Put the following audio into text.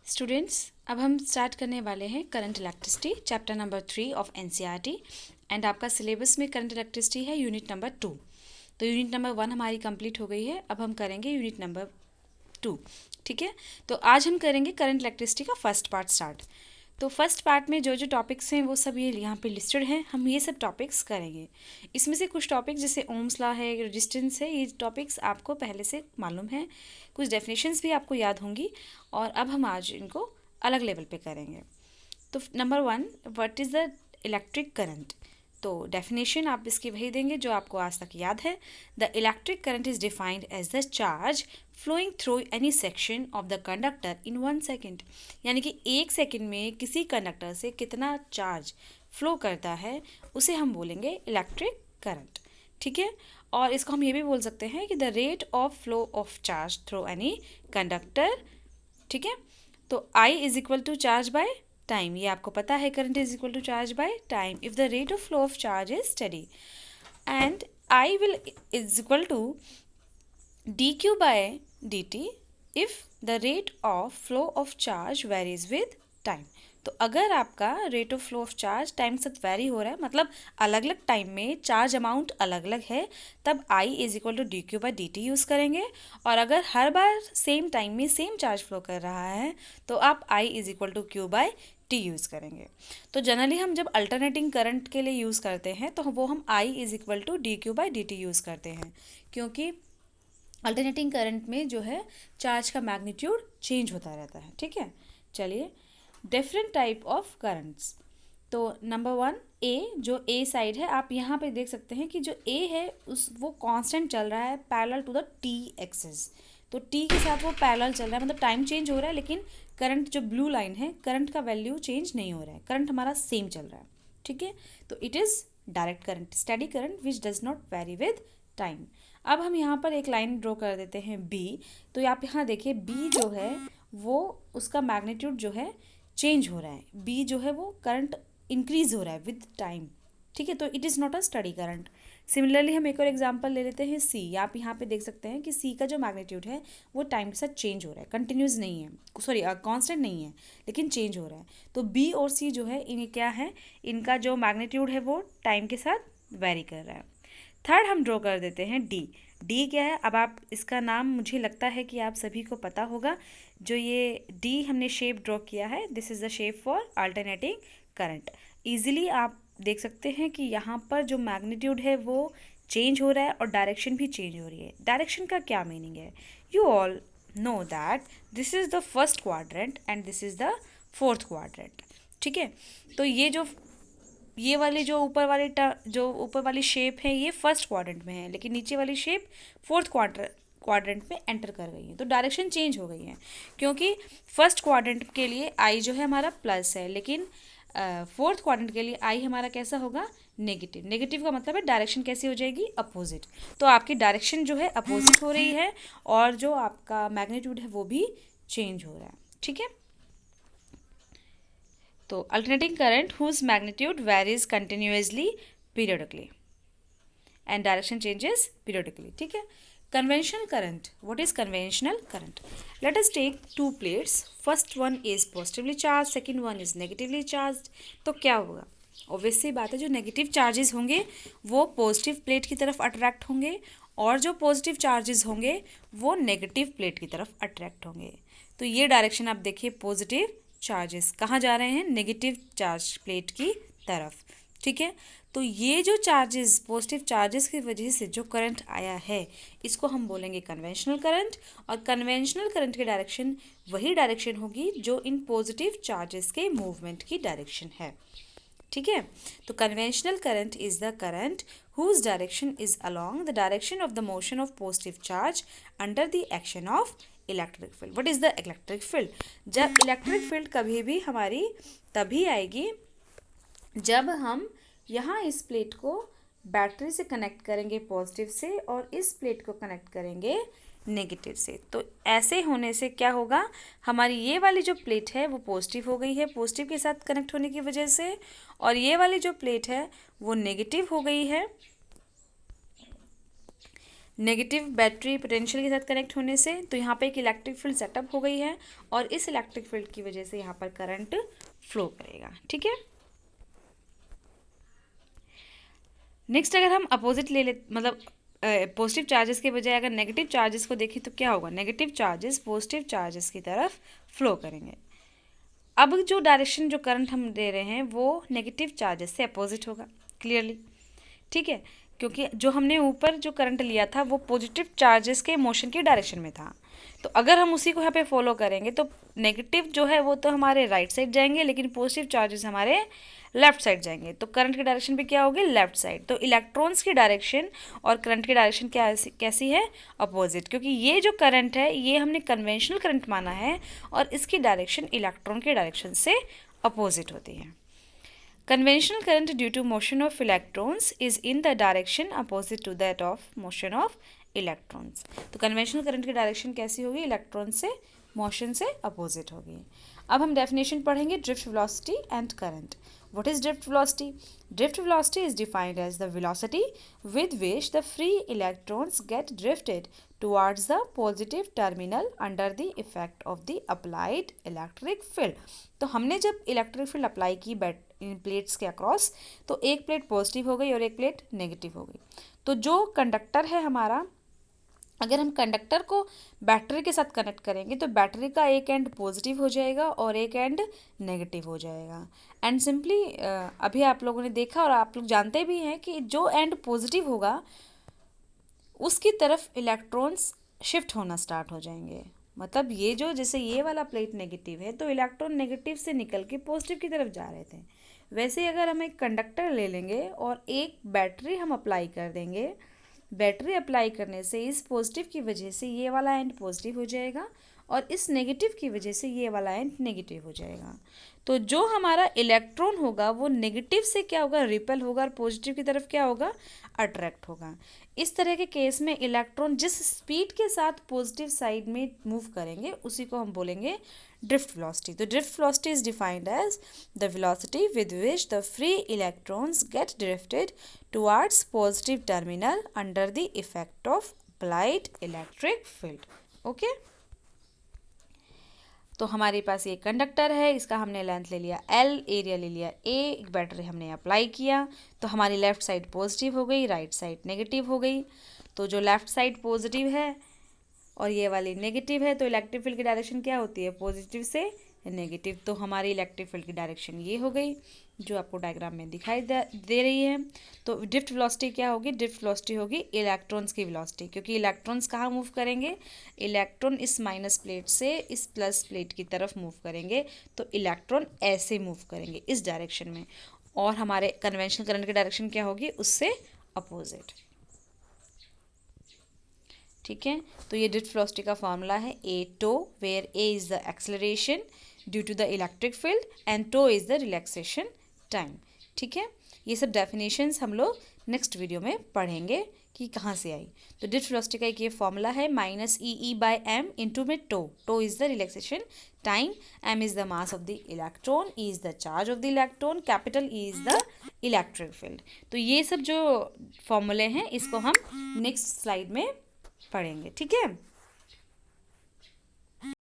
Students, अब हम start करने वाले हैं current electricity chapter number 3 of NCERT. And आपका सिलेबस में करंट इलेक्ट्रिसिटी है यूनिट नंबर 2। तो यूनिट नंबर 1 हमारी कंप्लीट हो गई है। अब हम करेंगे यूनिट नंबर 2। ठीक है, तो आज हम करेंगे करंट इलेक्ट्रिसिटी का फर्स्ट पार्ट स्टार्ट। तो फर्स्ट पार्ट में जो जो टॉपिक्स हैं वो सब ये यहाँ पे लिस्टेड हैं। हम ये सब टॉपिक्स करेंगे। इसमें से कुछ टॉपिक्स जैसे ओम्स लॉ है, रेजिस्टेंस है, ये टॉपिक्स आपको पहले से मालूम है। कुछ डेफिनेशंस भी आपको याद होंगी। और अब हम आज इनको अलग लेवल पे करेंगे। तो number 1, what is the electric current. तो डेफिनेशन आप इसकी वही देंगे जो आपको आज तक याद है। The electric current is defined as the charge flowing through any section of the conductor in 1 second. यानी कि 1 सेकेंड में किसी कंडक्टर से कितना चार्ज फ्लो करता है उसे हम बोलेंगे इलेक्ट्रिक करंट। ठीक है, और इसको हम ये भी बोल सकते हैं कि the rate of flow of charge through any conductor. ठीक है, तो I is equal to charge by time. ये आपको पता है, current is equal to charge by time if the rate of flow of charge is steady. And I will is equal to dq by dt if the rate of flow of charge varies with time. तो अगर आपका rate of flow of charge time के साथ very हो रहा है, मतलब अलग अलग टाइम में चार्ज अमाउंट अलग अलग है, तब I is equal to D Q by D T use करेंगे। और अगर हर बार सेम टाइम में सेम चार्ज फ्लो कर रहा है तो आप I is equal to Q by T use करेंगे। तो जनरली हम जब अल्टरनेटिंग करंट के लिए यूज़ करते हैं तो वो हम I is equal to D Q by D T use करते हैं, क्योंकि अल्टरनेटिंग करंट में जो है चार्ज का मैग्नीट्यूड चेंज होता रहता है। ठीक है, चलिए डिफरेंट टाइप ऑफ करंट्स। तो नंबर 1 ए, जो ए साइड है आप यहाँ पे देख सकते हैं कि जो ए है वो कांस्टेंट चल रहा है parallel to the T axis. तो टी के साथ वो पैरेलल चल रहा है, मतलब टाइम चेंज हो रहा है लेकिन करंट जो ब्लू लाइन है करंट का वैल्यू चेंज नहीं हो रहा है, करंट हमारा सेम चल रहा है। ठीक है, तो it is direct current, steady current which does not very with time. अब हम यहाँ पर एक लाइन ड्रॉ कर देते हैं बी। तो आप यहाँ देखिए बी जो है वो उसका मैग्नीट्यूड जो है चेंज हो रहा है। बी जो है वो करंट इंक्रीज हो रहा है विद टाइम। ठीक है, तो it is not a study current. Similarly हम एक और एग्जांपल ले लेते हैं सी। आप यहाँ पे देख सकते हैं कि सी का जो मैग्नीट्यूड है वो टाइम के साथ चेंज हो रहा है, कंटिन्यूस नहीं है, सॉरी कांस्टेंट नहीं है लेकिन चेंज हो रहा है। तो बी और सी जो है इन्हें क्या है, इनका जो मैग्नीट्यूड है वो टाइम के साथ वेरी कर रहा है। थर्ड हम ड्रॉ कर देते हैं डी। डी क्या है, अब आप इसका नाम मुझे लगता है कि आप सभी को पता होगा। जो ये डी हमने शेप ड्रॉ किया है, this is the shape for alternating current. Easily आप देख सकते हैं कि यहाँ पर जो मैग्नीट्यूड है वो चेंज हो रहा है और डायरेक्शन भी चेंज हो रही है। डायरेक्शन का क्या मीनिंग है, you all know that this is the first quadrant and this is the fourth quadrant. ठीक है, तो ये वाली जो ऊपर वाली शेप है ये फर्स्ट क्वाड्रेंट में है, लेकिन नीचे वाली शेप फोर्थ क्वाड्रेंट में एंटर कर गई है। तो डायरेक्शन चेंज हो गई है, क्योंकि फर्स्ट क्वाड्रेंट के लिए आई जो है हमारा प्लस है, लेकिन फोर्थ क्वाड्रेंट के लिए आई हमारा कैसा होगा, नेगेटिव। नेगेटिव का मतलब है डायरेक्शन कैसी हो जाएगी, अपोजिट। तो आपकी डायरेक्शन जो है अपोजिट हो रही है और जो आपका मैग्नीट्यूड है वो भी चेंज हो रहा है। ठीक है, तो alternating current whose magnitude varies continuously periodically and direction changes periodically. ठीक है, conventional current, what is conventional current. Let us take 2 plates, first one is positively charge, second one is negatively charge. तो क्या होगा, obvious सी बात है, जो negative charges होंगे वो पॉजिटिव प्लेट की तरफ अट्रैक्ट होंगे और जो पॉजिटिव चार्जेस होंगे वो नेगेटिव प्लेट की तरफ अट्रैक्ट होंगे। तो ये डायरेक्शन आप देखिए, पॉजिटिव चार्जेस कहाँ जा रहे हैं, नेगेटिव चार्ज प्लेट की तरफ। ठीक है, तो ये जो चार्जेस, पॉजिटिव चार्जेस की वजह से जो करंट आया है इसको हम बोलेंगे कन्वेंशनल करंट। और कन्वेंशनल करंट की डायरेक्शन वही डायरेक्शन होगी जो इन पॉजिटिव चार्जेस के मूवमेंट की डायरेक्शन है। ठीक है, तो conventional current is the current whose direction is along the direction of the motion of positive charge under the action of electric field. What is the electric field. जब electric field कभी भी हमारी तभी आएगी जब हम यहाँ इस प्लेट को बैटरी से कनेक्ट करेंगे पॉजिटिव से और इस प्लेट को कनेक्ट करेंगे नेगेटिव से। तो ऐसे होने से क्या होगा, हमारी ये वाली जो प्लेट है वो पॉजिटिव हो गई है पॉजिटिव के साथ कनेक्ट होने की वजह से, और ये वाली जो प्लेट है वो नेगेटिव हो गई है नेगेटिव बैटरी पोटेंशियल के साथ कनेक्ट होने से, तो यहाँ पे एक इलेक्ट्रिक फील्ड सेटअप हो गई है और इस इलेक्ट्रिक फील्ड की वजह से यहाँ पर करंट फ्लो करेगा। ठीक है, नेक्स्ट अगर हम अपोजिट मतलब पॉजिटिव चार्जेस के बजाय अगर नेगेटिव चार्जेस को देखें तो क्या होगा, नेगेटिव चार्जेस पॉजिटिव चार्जेस की तरफ फ्लो करेंगे। अब जो डायरेक्शन जो करंट हम दे रहे हैं वो नेगेटिव चार्जेस से अपोजिट होगा क्लियरली। ठीक है, क्योंकि जो हमने ऊपर जो करंट लिया था वो पॉजिटिव चार्जेस के मोशन की डायरेक्शन में था, तो अगर हम उसी को यहाँ पे फॉलो करेंगे तो नेगेटिव जो है वो तो हमारे राइट साइड जाएंगे, लेकिन पॉजिटिव चार्जेस हमारे लेफ्ट साइड जाएंगे, तो करंट की डायरेक्शन भी क्या होगी, लेफ्ट साइड। तो इलेक्ट्रॉन्स की डायरेक्शन और करंट की डायरेक्शन क्या कैसी है, अपोजिट, क्योंकि ये जो करंट है ये हमने कन्वेंशनल करंट माना है और इसकी डायरेक्शन इलेक्ट्रॉन के डायरेक्शन से अपोजिट होती है। Conventional current due to motion of electrons is in the direction opposite to that of motion of electrons. तो conventional current की डायरेक्शन कैसी होगी, इलेक्ट्रॉन से मोशन से अपोजिट होगी। अब हम डेफिनेशन पढ़ेंगे drift velocity and current. What is drift velocity? Drift velocity is defined as the velocity with which the free electrons get drifted towards the positive terminal under the effect of the applied electric field. तो हमने जब electric field apply की इन plates के across, तो एक plate positive हो गई और एक प्लेट नेगेटिव हो गई। तो जो कंडक्टर है हमारा, अगर हम कंडक्टर को बैटरी के साथ कनेक्ट करेंगे तो बैटरी का एक एंड पॉजिटिव हो जाएगा और एक एंड नेगेटिव हो जाएगा। एंड सिंपली अभी आप लोगों ने देखा और आप लोग जानते भी हैं कि जो एंड पॉजिटिव होगा उसकी तरफ इलेक्ट्रॉन्स शिफ्ट होना स्टार्ट हो जाएंगे। मतलब ये जो जैसे ये वाला प्लेट नेगेटिव है तो इलेक्ट्रॉन नेगेटिव से निकल के पॉजिटिव की तरफ जा रहे थे, वैसे ही अगर हम एक कंडक्टर ले लेंगे और एक बैटरी हम अप्लाई कर देंगे, बैटरी अप्लाई करने से इस पॉजिटिव की वजह से ये वाला एंड पॉजिटिव हो जाएगा और इस नेगेटिव की वजह से ये वाला एंड नेगेटिव हो जाएगा। तो जो हमारा इलेक्ट्रॉन होगा वो नेगेटिव से क्या होगा, रिपेल होगा और पॉजिटिव की तरफ क्या होगा, अट्रैक्ट होगा। इस तरह के केस में इलेक्ट्रॉन जिस स्पीड के साथ पॉजिटिव साइड में मूव करेंगे उसी को हम बोलेंगे ड्रिफ्ट वेलोसिटी। तो drift velocity is defined as the velocity with which the free electrons get drifted towards positive terminal under the effect of applied electric field. Okay, तो हमारे पास ये कंडक्टर है, इसका हमने लेंथ ले लिया L, एरिया ले लिया A, एक बैटरी हमने अप्लाई किया तो हमारी लेफ़्ट साइड पॉजिटिव हो गई, राइट साइड नेगेटिव हो गई। तो जो लेफ़्ट साइड पॉजिटिव है और ये वाली नेगेटिव है तो इलेक्ट्रिक फील्ड की डायरेक्शन क्या होती है, पॉजिटिव से नेगेटिव। तो हमारी इलेक्ट्रिक फील्ड की डायरेक्शन ये हो गई जो आपको डायग्राम में दिखाई दे रही है। तो ड्रिफ्ट वेलोसिटी क्या होगी, ड्रिफ्ट वेलोसिटी होगी इलेक्ट्रॉन्स की वेलोसिटी, क्योंकि इलेक्ट्रॉन्स कहाँ मूव करेंगे, इलेक्ट्रॉन इस माइनस प्लेट से इस प्लस प्लेट की तरफ मूव करेंगे, तो इलेक्ट्रॉन ऐसे मूव करेंगे इस डायरेक्शन में, और हमारे कन्वेंशनल करंट की डायरेक्शन क्या होगी, उससे अपोजिट। ठीक है, तो ये ड्रिफ्ट वेलोसिटी का फॉर्मूला है a tau, where a is the acceleration due to the electric field and tau is the relaxation time. ठीक है, ये सब डेफिनेशंस हम लोग नेक्स्ट वीडियो में पढ़ेंगे कि कहाँ से आई। तो ड्रिफ्ट वेलोसिटी का एक ये फॉर्मूला है -EE/m इंटू में tau is the relaxation time, m is the mass of the electron, E is the charge of the electron, capital E is the electric field. तो ये सब जो फॉर्मूले हैं इसको हम नेक्स्ट स्लाइड में पढ़ेंगे। ठीक है।